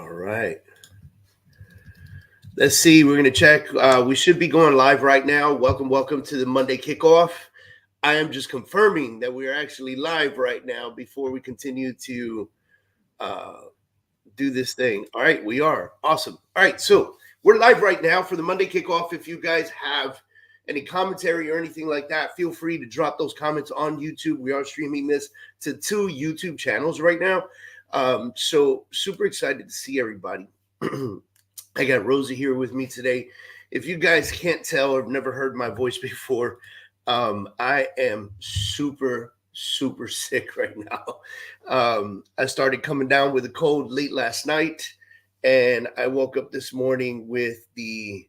All right. Let's see. We're going to check. We should be going live right now. Welcome to the Monday Kickoff. I am just confirming that we are actually live right now before we continue to do this thing. All right, we are. Awesome. All right, so we're live right now for the Monday Kickoff. If you guys have any commentary or anything like that, feel free to drop those comments on YouTube. We are streaming this to 2 YouTube channels right now. So super excited to see everybody. I got Rosie here with me today. If you guys can't tell or have never heard my voice before, I am super sick right now. I started coming down with a cold late last night, and I woke up this morning with the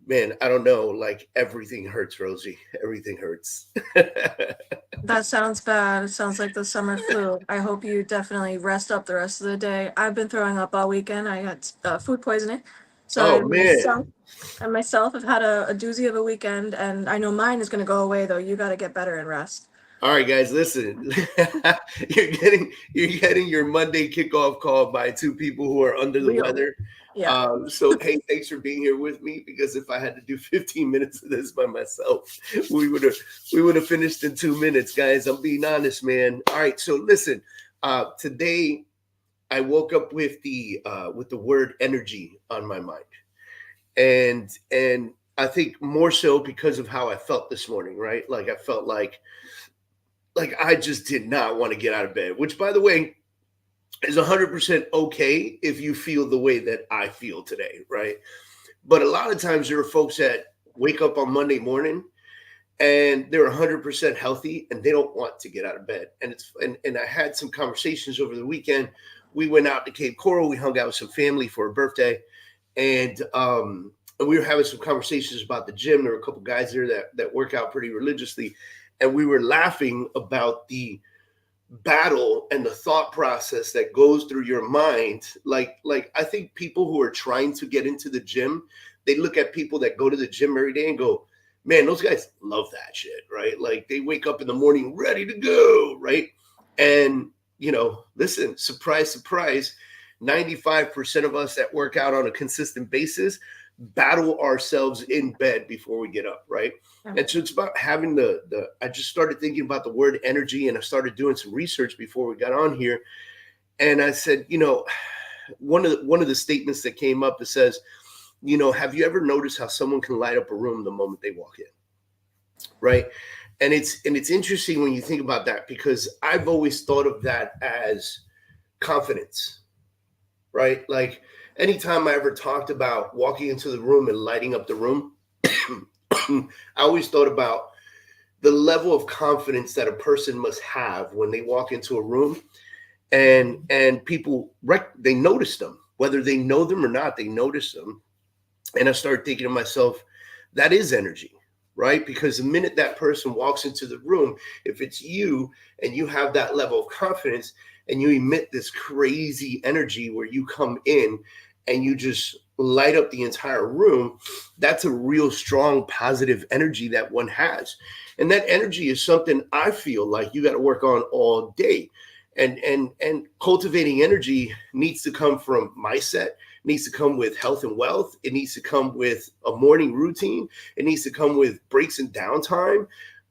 man, I don't know, like everything hurts, Rosie. Everything hurts. That sounds bad. It sounds like the summer flu. I hope you definitely rest up the rest of the day. I've been throwing up all weekend. I had food poisoning. So Oh man. myself have had a doozy of a weekend, and I know mine is going to go away, though. You got to get better and rest. All right, guys, listen. you're getting your Monday kickoff call by 2 people who are under the weather. Yeah. So hey, thanks for being here with me, because if I had to do 15 minutes of this by myself, we would have finished in 2 minutes, guys. I'm being honest, man. All right, so listen. Today I woke up with the word energy on my mind, and I think more so because of how I felt this morning, right? Like I felt like I just did not want to get out of bed, which, by the way, is 100% okay if you feel the way that I feel today, right? But a lot of times there are folks that wake up on Monday morning and they're 100% healthy and they don't want to get out of bed. And I had some conversations over the weekend. We went out to Cape Coral. We hung out with some family for a birthday, and we were having some conversations about the gym. There were a couple guys there that work out pretty religiously. And we were laughing about the battle and the thought process that goes through your mind. Like I think people who are trying to get into the gym, they look at people that go to the gym every day and go, man, those guys love that shit, right? Like they wake up in the morning ready to go, right? And, listen, surprise, 95% of us that work out on a consistent basis battle ourselves in bed before we get up, right? And so it's about having I just started thinking about the word energy, and I started doing some research before we got on here. And I said, one of the statements that came up, it says, have you ever noticed how someone can light up a room the moment they walk in? Right. And it's interesting when you think about that, because I've always thought of that as confidence, right? Like anytime I ever talked about walking into the room and lighting up the room, I always thought about the level of confidence that a person must have when they walk into a room, and people they notice them, whether they know them or not, they notice them. And I started thinking to myself, that is energy, right? Because the minute that person walks into the room, if it's you and you have that level of confidence and you emit this crazy energy where you come in and you just light up the entire room, that's a real strong positive energy that one has. And that energy is something I feel like you got to work on all day. And cultivating energy needs to come from mindset, needs to come with health and wealth. It needs to come with a morning routine. It needs to come with breaks and downtime.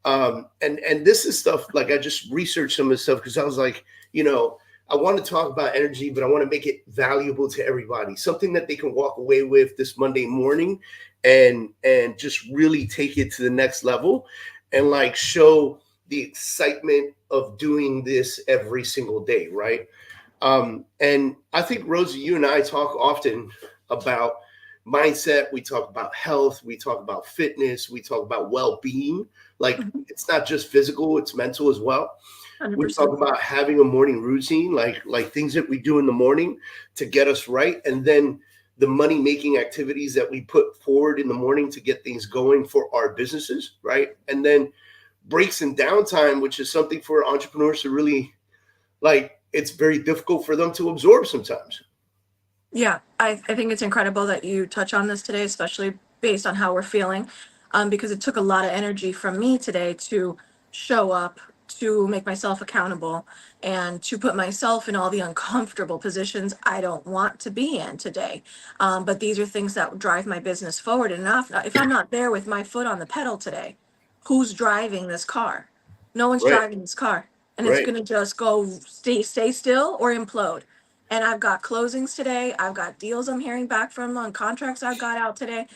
And this is stuff, like I just researched some of this stuff because I was like, I want to talk about energy, but I want to make it valuable to everybody, something that they can walk away with this Monday morning and just really take it to the next level and like show the excitement of doing this every single day, right? And I think, Rosie, you and I talk often about mindset. We talk about health. We talk about fitness. We talk about well-being. Like it's not just physical, it's mental as well. 100%. We talk about having a morning routine, like things that we do in the morning to get us right. And then the money-making activities that we put forward in the morning to get things going for our businesses, right? And then breaks and downtime, which is something for entrepreneurs to really, like, it's very difficult for them to absorb sometimes. Yeah, I think it's incredible that you touch on this today, especially based on how we're feeling, because it took a lot of energy from me today to show up to make myself accountable and to put myself in all the uncomfortable positions I don't want to be in today. But these are things that drive my business forward. And if I'm not there with my foot on the pedal today, who's driving this car? No one's Right. driving this car. And it's Right. going to just go stay still or implode. And I've got closings today. I've got deals I'm hearing back from on contracts I've got out today.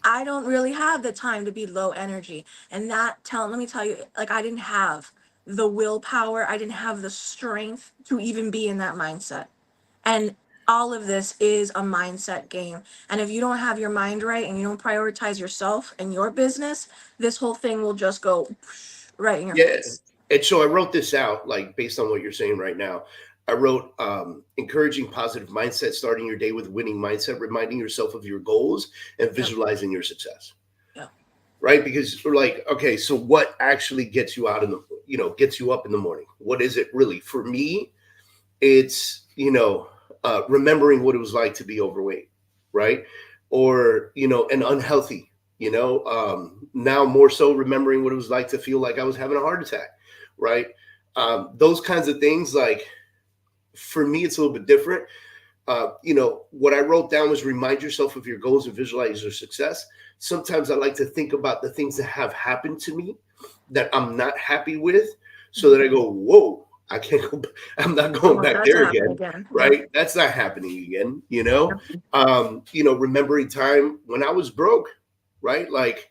I don't really have the time to be low energy. And let me tell you, like, I didn't have the willpower. I didn't have the strength to even be in that mindset. And all of this is a mindset game. And if you don't have your mind right and you don't prioritize yourself and your business, this whole thing will just go right in your face. And so I wrote this out, like, based on what you're saying right now. I wrote encouraging positive mindset, starting your day with winning mindset, reminding yourself of your goals and visualizing your success. Yeah. Right. Because we're like, okay, so what actually gets you out in the, gets you up in the morning? What is it really? For me, it's, remembering what it was like to be overweight. Right. Or, and unhealthy, now more so remembering what it was like to feel like I was having a heart attack. Right. Those kinds of things, like, for me, it's a little bit different. What I wrote down was remind yourself of your goals and visualize your success. Sometimes I like to think about the things that have happened to me that I'm not happy with, so that I go, whoa, I can't go. I'm not going back there again. Right. Yeah. That's not happening again. Remembering time when I was broke. Right. Like,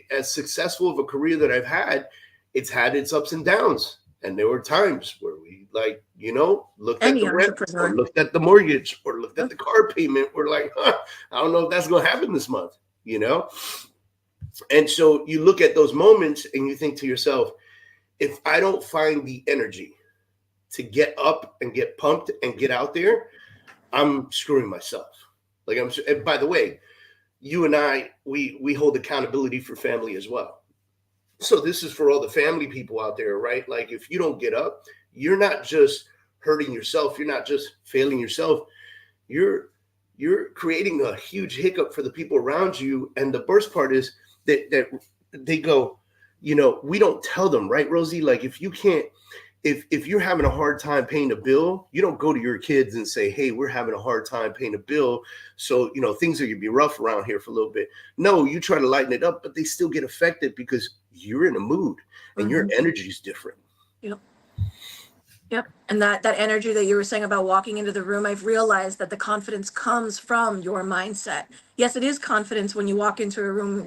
as successful of a career that I've had, it's had its ups and downs. And there were times where we, looked at the rent or looked at the mortgage or looked at the car payment. We're like, I don't know if that's going to happen this month, And so you look at those moments and you think to yourself, if I don't find the energy to get up and get pumped and get out there, I'm screwing myself. And by the way, you and I, we hold accountability for family as well. So this is for all the family people out there, right? Like, if you don't get up, you're not just hurting yourself. You're not just failing yourself. You're creating a huge hiccup for the people around you. And the worst part is that they go, we don't tell them, right, Rosie? Like, if you're having a hard time paying a bill, you don't go to your kids and say, hey, we're having a hard time paying a bill, so, things are going to be rough around here for a little bit. No, you try to lighten it up, but they still get affected because you're in a mood and your energy is different. Yep. And that energy that you were saying about walking into the room, I've realized that the confidence comes from your mindset. Yes, it is confidence when you walk into a room,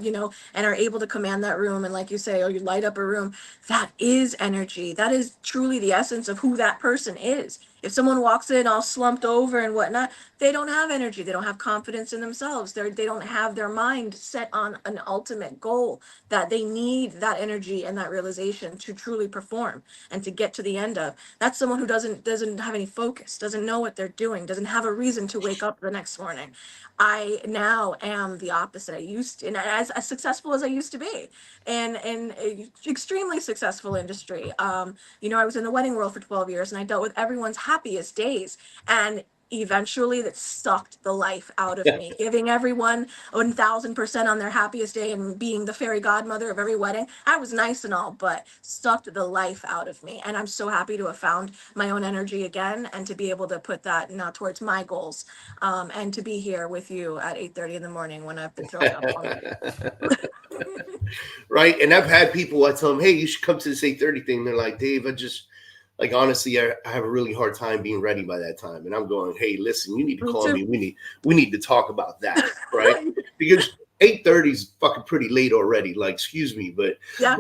and are able to command that room. And like you say, or you light up a room, that is energy. That is truly the essence of who that person is. If someone walks in all slumped over and whatnot, they don't have energy. They don't have confidence in themselves. They don't have their mind set on an ultimate goal, that they need that energy and that realization to truly perform and to get to the end of. That's someone who doesn't have any focus, doesn't know what they're doing, doesn't have a reason to wake up the next morning. I now am the opposite. I used to, and as successful as I used to be, and in an extremely successful industry. I was in the wedding world for 12 years, and I dealt with everyone's happiest days. And eventually that sucked the life out of me, giving everyone 1000% on their happiest day and being the fairy godmother of every wedding. I was nice and all, but sucked the life out of me. And I'm so happy to have found my own energy again and to be able to put that now towards my goals, and to be here with you at 8:30 in the morning when I've been throwing up all night. Right. And I've had people, I tell them, hey, you should come to this 8:30 thing. They're like, Dave, honestly, I have a really hard time being ready by that time. And I'm going, hey, listen, you need to call me. We need to talk about that, right? Because 8:30 is fucking pretty late already. Like, excuse me, but yeah.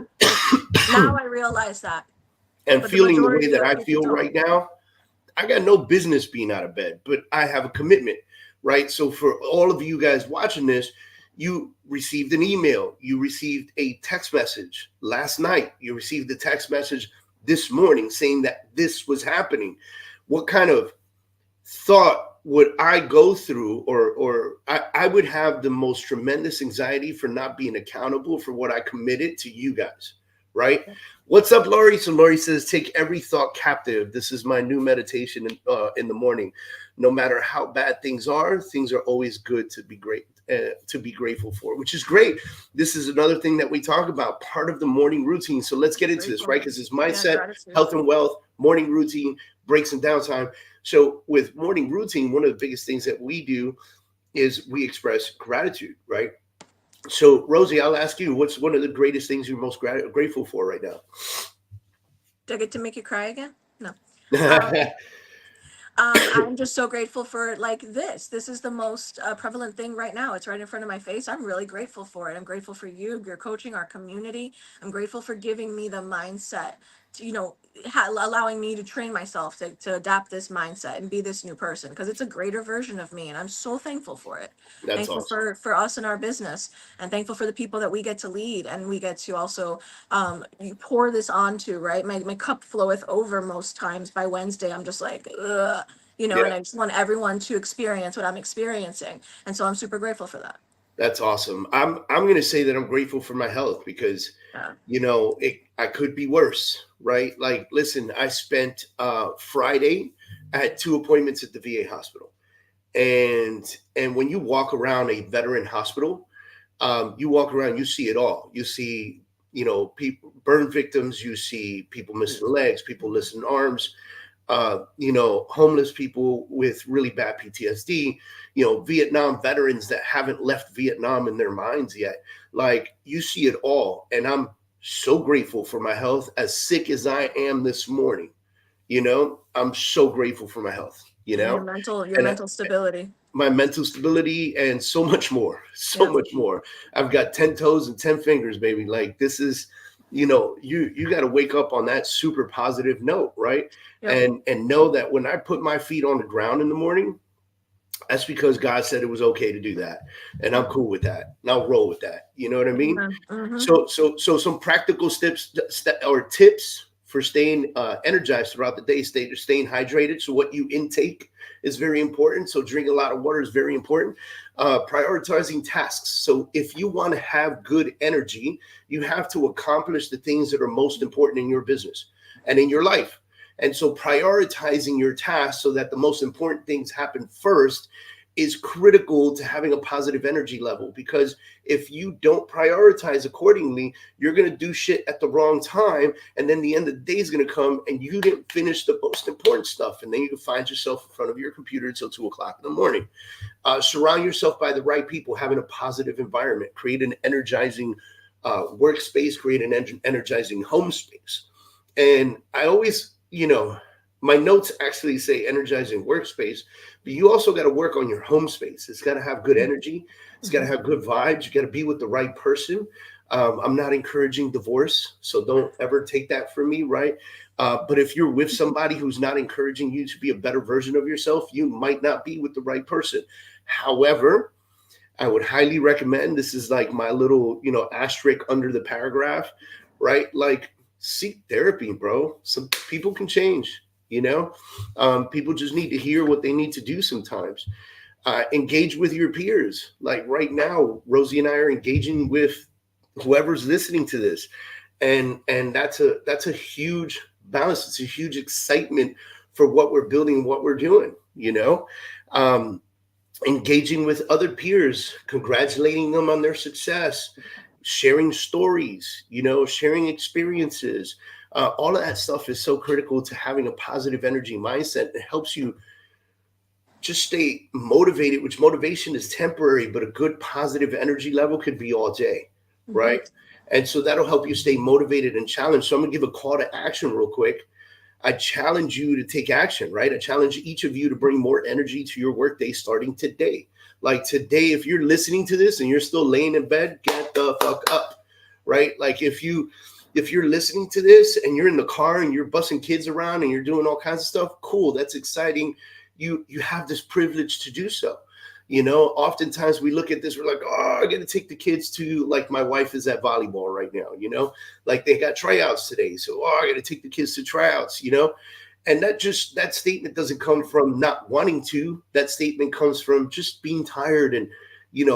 Now I realize that. And feeling the way that I feel right now, I got no business being out of bed, but I have a commitment, right? So for all of you guys watching this, you received an email, you received a text message last night, you received a text message this morning saying that this was happening. What kind of thought would I go through, or I would have the most tremendous anxiety for not being accountable for what I committed to you guys, right? What's up, Laurie? So Laurie says, take every thought captive. This is my new meditation in the morning. No matter how bad things are always good to be great. to be grateful for, which is great. This is another thing that we talk about, part of the morning routine. So let's get into this, right? Because it's mindset, health and wealth, morning routine, breaks and downtime. So with morning routine, one of the biggest things that we do is we express gratitude, right? So Rosie, I'll ask you, what's one of the greatest things you're most grateful for right now? Do I get to make you cry again? No. I'm just so grateful for like this. This is the most prevalent thing right now. It's right in front of my face. I'm really grateful for it. I'm grateful for you, your coaching, our community. I'm grateful for giving me the mindset to, allowing me to train myself to adapt this mindset and be this new person, because it's a greater version of me. And I'm so thankful for it. That's thankful awesome. for us and our business, and thankful for the people that we get to lead and we get to also you pour this onto, right? My cup floweth over most times. By Wednesday, I'm just like, ugh, and I just want everyone to experience what I'm experiencing. And so I'm super grateful for that. That's awesome. I'm going to say that I'm grateful for my health because, I could be worse, right? Like, listen, I spent Friday, I had 2 appointments at the VA hospital. And when you walk around a veteran hospital, you walk around, you see it all. You see, people, burn victims, you see people missing legs, people missing arms, homeless people with really bad PTSD, Vietnam veterans that haven't left Vietnam in their minds yet. Like, you see it all. And I'm so grateful for my health. As sick as I am this morning, I'm so grateful for my health, Your mental stability. My mental stability, and so much more, much more. I've got 10 toes and 10 fingers, baby. Like, this is, you got to wake up on that super positive note, right? Yep. And know that when I put my feet on the ground in the morning, that's because God said it was okay to do that. And I'm cool with that. And I'll roll with that. You know what I mean? Mm-hmm. So some practical tips for staying energized throughout the day, staying hydrated. So what you intake is very important. So drinking a lot of water is very important. Prioritizing tasks. So if you want to have good energy, you have to accomplish the things that are most important in your business and in your life. And so prioritizing your tasks so that the most important things happen first is critical to having a positive energy level. Because if you don't prioritize accordingly, you're going to do shit at the wrong time. And then the end of the day is going to come and you didn't finish the most important stuff. And then you can find yourself in front of your computer until 2:00 in the morning. Surround yourself by the right people, having a positive environment, create an energizing workspace, create an energizing home space. And I always, my notes actually say energizing workspace, but you also got to work on your home space. It's got to have good energy. It's got to have good vibes. You got to be with the right person. I'm not encouraging divorce, so don't ever take that from me, right? But if you're with somebody who's not encouraging you to be a better version of yourself, you might not be with the right person. However, I would highly recommend, this is like my little, asterisk under the paragraph, right? Like, seek therapy, bro. Some people can change. People just need to hear what they need to do sometimes. Engage with your peers. Like right now, Rosie and I are engaging with whoever's listening to this. And that's a huge balance. It's a huge excitement for what we're building, what we're doing, engaging with other peers, congratulating them on their success, sharing stories, sharing experiences. All of that stuff is so critical to having a positive energy mindset. It helps you just stay motivated, which motivation is temporary, but a good positive energy level could be all day, right? Mm-hmm. And so that'll help you stay motivated and challenged. So I'm gonna give a call to action real quick. I challenge you to take action, right? I challenge each of you to bring more energy to your workday starting today. Like today, if you're listening to this and you're still laying in bed, get the fuck up, right? Like if you're listening to this and you're in the car and you're bussing kids around and you're doing all kinds of stuff, cool, that's exciting. You have this privilege to do so. Oftentimes we look at this, we're like, oh, I got to take the kids to, like my wife is at volleyball right now, like they got tryouts today. So, I got to take the kids to tryouts, and that statement doesn't come from not wanting to. That statement comes from just being tired and,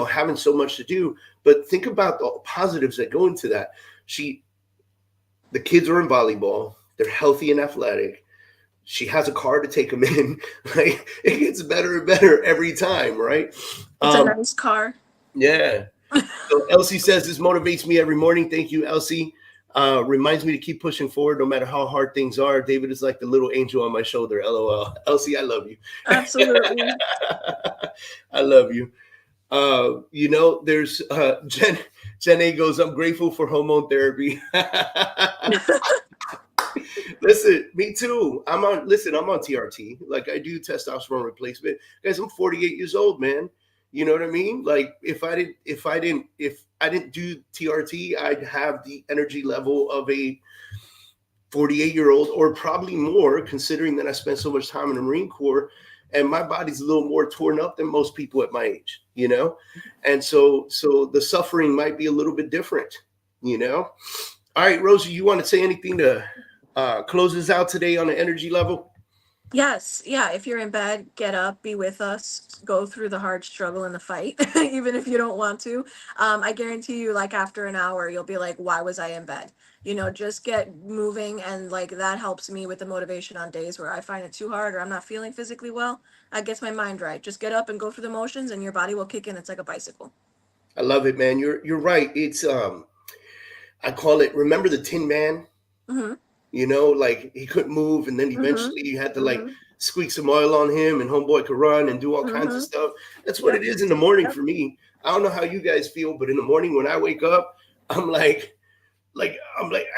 having so much to do. But think about the positives that go into that. The kids are in volleyball. They're healthy and athletic. She has a car to take them in. Like, it gets better and better every time, right? It's a nice car. Yeah. So Elsie says this motivates me every morning. Thank you, Elsie. Reminds me to keep pushing forward no matter how hard things are. David is like the little angel on my shoulder. LOL. Elsie, I love you. Absolutely. I love you. There's Jen A goes, I'm grateful for hormone therapy. Listen, me too. I'm on TRT. Like, I do testosterone replacement. Guys, I'm 48 years old, man. You know what I mean? Like, if I didn't do TRT, I'd have the energy level of a 48-year-old, or probably more, considering that I spent so much time in the Marine Corps, and my body's a little more torn up than most people at my age, and so the suffering might be a little bit different. All right, Rosie, you want to say anything to close us out today on the energy level? Yes. Yeah. If you're in bed, get up, be with us, go through the hard struggle and the fight, even if you don't want to. I guarantee you, like, after an hour, you'll be like, why was I in bed? Just get moving. And like, that helps me with the motivation on days where I find it too hard or I'm not feeling physically well. That gets my mind right. Just get up and go through the motions and your body will kick in. It's like a bicycle. I love it, man. You're right. It's I call it, remember the Tin Man? Mm-hmm. Like, he couldn't move, and then eventually you had to like squeak some oil on him, and homeboy could run and do all kinds of stuff. That's what it is in the morning for me. I don't know how you guys feel, but in the morning when I wake up, I'm like I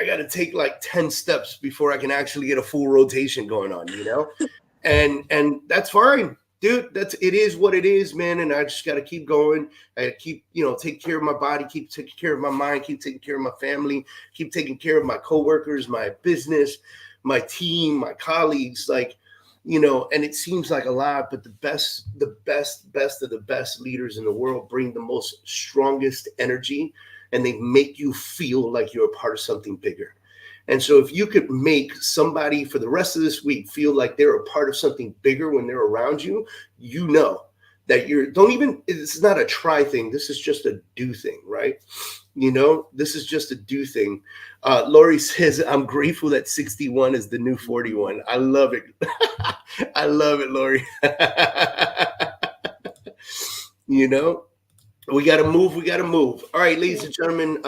got to take like 10 steps before I can actually get a full rotation going on, and that's fine, dude. It is what it is, man. And I just got to keep going. I got to keep, take care of my body, keep taking care of my mind, keep taking care of my family, keep taking care of my coworkers, my business, my team, my colleagues, and it seems like a lot, but the best of the best leaders in the world bring the most strongest energy, and they make you feel like you're a part of something bigger. And so if you could make somebody for the rest of this week feel like they're a part of something bigger when they're around you, that this is not a try thing. This is just a do thing, right? This is just a do thing. Lori says, I'm grateful that 61 is the new 41. I love it. I love it, Lori. We got to move. All right, ladies and gentlemen,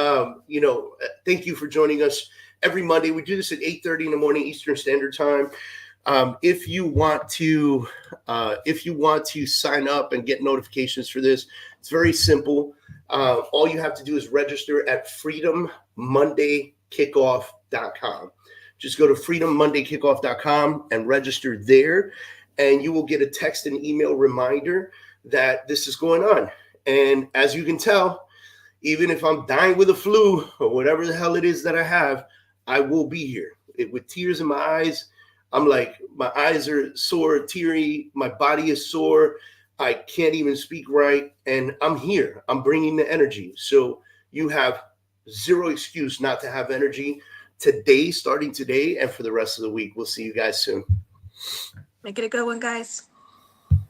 thank you for joining us every Monday. We do this at 8:30 in the morning Eastern Standard Time. If you want to sign up and get notifications for this, it's very simple. All you have to do is register at freedommondaykickoff.com. Just go to freedommondaykickoff.com and register there, and you will get a text and email reminder that this is going on. And as you can tell, even if I'm dying with a flu or whatever the hell it is that I have, I will be here with tears in my eyes. I'm like, my eyes are sore, teary. My body is sore. I can't even speak right. And I'm here. I'm bringing the energy. So you have zero excuse not to have energy today, starting today, and for the rest of the week. We'll see you guys soon. Make it a good one, guys.